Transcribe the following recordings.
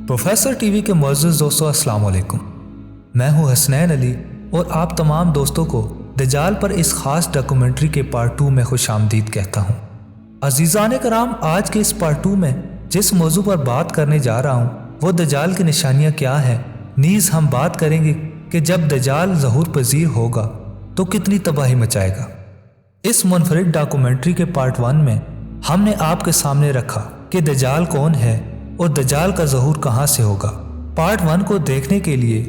Professor TV के मुअज़्ज़िज़ दोस्तों, अस्सलाम वालेकुम। मैं हूं हसनैन अली और आप तमाम दोस्तों को दज्जाल पर इस ख़ास डॉक्यूमेंट्री के पार्ट 2 में खुशामदीद कहता हूं। अज़ीज़ान कराम, आज के इस पार्ट 2 में जिस मौजू पर बात करने जा रहा हूं वो दज्जाल की निशानियां क्या हैं। नीज़ हम बात करेंगे कि जब दज्जाल ज़हूर पज़ीर होगा तो कितनी तबाही मचाएगा। इस मुनफरिद डॉक्यूमेंट्री के पार्ट 1 में हमने आपके सामने रखा कि दज्जाल कौन है और दज्जाल का ज़हूर कहाँ से होगा। पार्ट 1 को देखने के लिए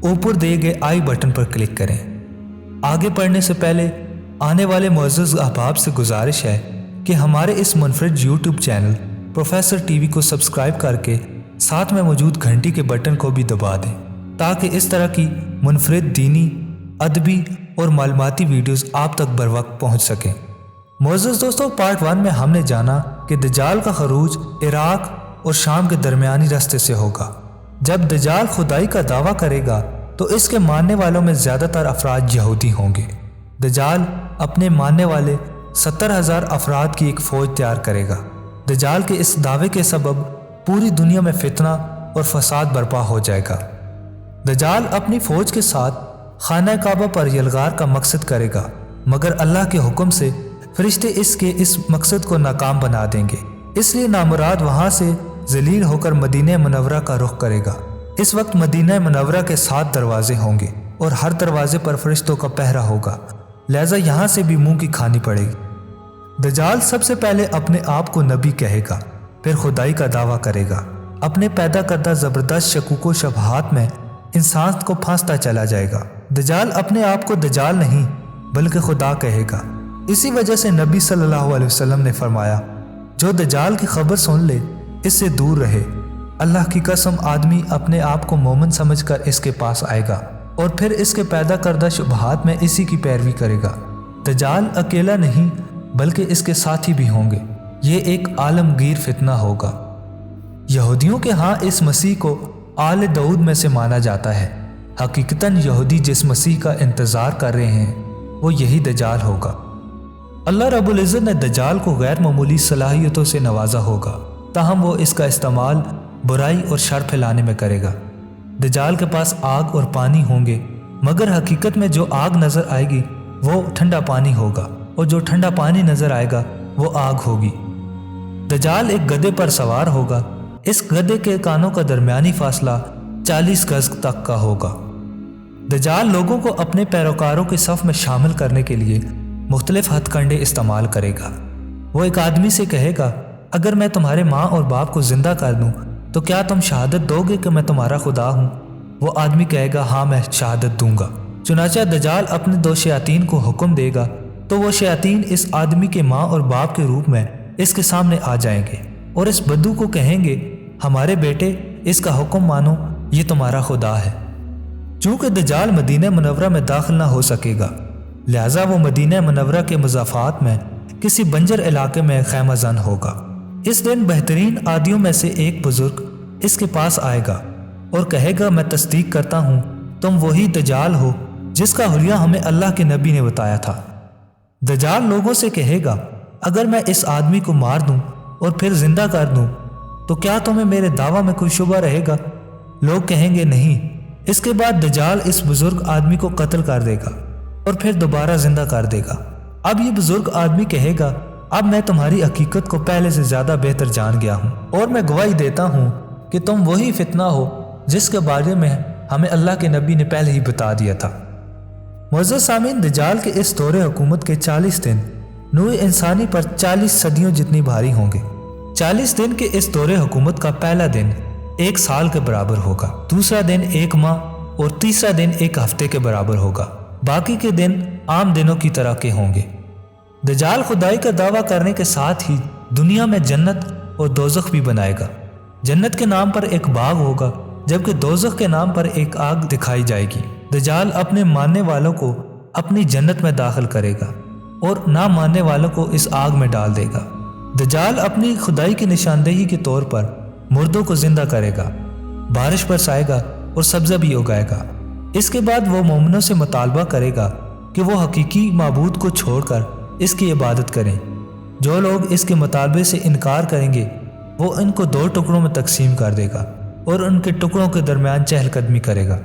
ऊपर दिए गए आई बटन पर क्लिक करें। आगे पढ़ने से पहले आने वाले मुअज़्ज़िज़ अहबाब से गुजारिश है कि हमारे इस मुनफरिद यूट्यूब चैनल प्रोफेसर टीवी को सब्सक्राइब करके साथ में मौजूद घंटी के बटन को भी दबा दें ताकि इस तरह की मुनफरिद दीनी, अदबी और मालूमाती वीडियोस आप तक बर वक्त पहुँच सकें। मुअज़्ज़िज़ दोस्तों, पार्ट 1 में हमने जाना कि दज्जाल का खरूज इराक और शाम के दरमियानी रास्ते से होगा। जब दज्जाल खुदाई का दावा करेगा तो इसके मानने वालों में ज़्यादातर अफराद यहूदी होंगे। दज्जाल अपने मानने वाले 70,000 अफराद की एक फ़ौज तैयार करेगा। दज्जाल के इस दावे के सबब पूरी दुनिया में फितना और फसाद बर्पा हो जाएगा। दज्जाल अपनी फ़ौज के साथ खाना काबा पर यलगार का मकसद करेगा, मगर अल्लाह के हुक्म से फरिश्ते इसके इस मकसद को नाकाम बना देंगे। इसलिए नामुराद वहाँ से जलील होकर मदीना मुनव्वरा का रुख करेगा। इस वक्त मदीना मुनव्वरा के 7 दरवाजे होंगे और हर दरवाजे पर फरिश्तों का पहरा होगा, लिहाजा यहाँ से भी मुंह की खानी पड़ेगी। दज्जाल सबसे पहले अपने आप को नबी कहेगा, फिर खुदाई का दावा करेगा। अपने पैदा करदा ज़बरदस्त शकूको शबहात में इंसान को फांसता चला जाएगा। दज्जाल अपने आप को दज्जाल नहीं बल्कि खुदा कहेगा। इसी वजह से नबी सल्लल्लाहु अलैहि वसल्लम ने फरमाया, जो दज्जाल की खबर सुन ले इससे दूर रहे। अल्लाह की कसम, आदमी अपने आप को मोमिन समझकर इसके पास आएगा और फिर इसके पैदा करदा शुबहात में इसी की पैरवी करेगा। दज्जाल अकेला नहीं बल्कि इसके साथी भी होंगे। ये एक आलमगीर फितना होगा। यहूदियों के यहाँ इस मसीह को आले दाऊद में से माना जाता है। हकीकतन यहूदी जिस मसीह का इंतज़ार कर रहे हैं वो यही दज्जाल होगा। अल्लाह रब्बुल इज़्ज़त ने दज्जाल को गैर मामूली सलाहियतों से नवाजा होगा, ताहम वो इसका इस्तेमाल बुराई और शर फैलाने में करेगा। दज्जाल के पास आग और पानी होंगे, मगर हकीकत में जो आग नज़र आएगी वो ठंडा पानी होगा और जो ठंडा पानी नज़र आएगा वो आग होगी। दज्जाल एक गधे पर सवार होगा। इस गधे के कानों का दरमियानी फासला 40 गज तक का होगा। दज्जाल लोगों को अपने पैरोकारों के सफ़ में शामिल करने के लिए मुख्तलिफ हथकंडे इस्तेमाल करेगा। वो एक आदमी से कहेगा, अगर मैं तुम्हारे माँ और बाप को जिंदा कर दूं तो क्या तुम शहादत दोगे कि मैं तुम्हारा खुदा हूँ? वो आदमी कहेगा, हाँ मैं शहादत दूंगा। चुनाचा दज्जाल अपने 2 शयातीन को हुक्म देगा तो वो शयातीन इस आदमी के माँ और बाप के रूप में इसके सामने आ जाएंगे और इस बद्दू को कहेंगे, हमारे बेटे इसका हुक्म मानो, ये तुम्हारा खुदा है। चूँकि दज्जाल मदीना मुनव्वरा में दाखिल ना हो सकेगा, लिहाजा वो मदीना मुनव्वरा के मज़ाफ़ात में किसी बंजर इलाके में खैमा जन होगा। इस दिन बेहतरीन आदियों में से एक बुजुर्ग इसके पास आएगा और कहेगा, मैं तस्दीक करता हूँ तुम वही दज्जाल हो जिसका हुलिया हमें अल्लाह के नबी ने बताया था। दज्जाल लोगों से कहेगा, अगर मैं इस आदमी को मार दूं और फिर जिंदा कर दूं तो क्या तुम्हें मेरे दावा में कोई शुबा रहेगा? लोग कहेंगे नहीं। इसके बाद दज्जाल इस बुजुर्ग आदमी को कत्ल कर देगा और फिर दोबारा जिंदा कर देगा। अब ये बुजुर्ग आदमी कहेगा, अब मैं तुम्हारी हकीकत को पहले से ज्यादा बेहतर जान गया हूँ और मैं गवाही देता हूँ कि तुम वही फितना हो जिसके बारे में हमें अल्लाह के नबी ने पहले ही बता दिया था। मुअज़्ज़िज़ सामीन, दज्जाल के इस दौरे हुकूमत के 40 दिन नूए इंसानी पर 40 सदियों जितनी भारी होंगे। 40 दिन के इस दौरे हुकूमत का पहला दिन 1 साल के बराबर होगा, दूसरा दिन 1 माह और तीसरा दिन 1 हफ्ते के बराबर होगा। बाकी के दिन आम दिनों की तरह के होंगे। दज्जाल खुदाई का दावा करने के साथ ही दुनिया में जन्नत और दोज़ख भी बनाएगा। जन्नत के नाम पर एक बाग होगा जबकि दोज़ख के नाम पर एक आग दिखाई जाएगी। दज्जाल अपने मानने वालों को अपनी जन्नत में दाखिल करेगा और ना मानने वालों को इस आग में डाल देगा। दज्जाल अपनी खुदाई की निशानदेही के तौर पर मुर्दों को जिंदा करेगा, बारिश बरसाएगा और सब्ज़ा भी उगाएगा। इसके बाद वो मोमिनों से मुतालबा करेगा कि वो हकीकी माबूद को छोड़कर इसकी इबादत करें। जो लोग इसके मुतालबे से इनकार करेंगे वो इनको 2 टुकड़ों में तकसीम कर देगा اور ان کے ٹکڑوں کے درمیان چہل قدمی کرے گا۔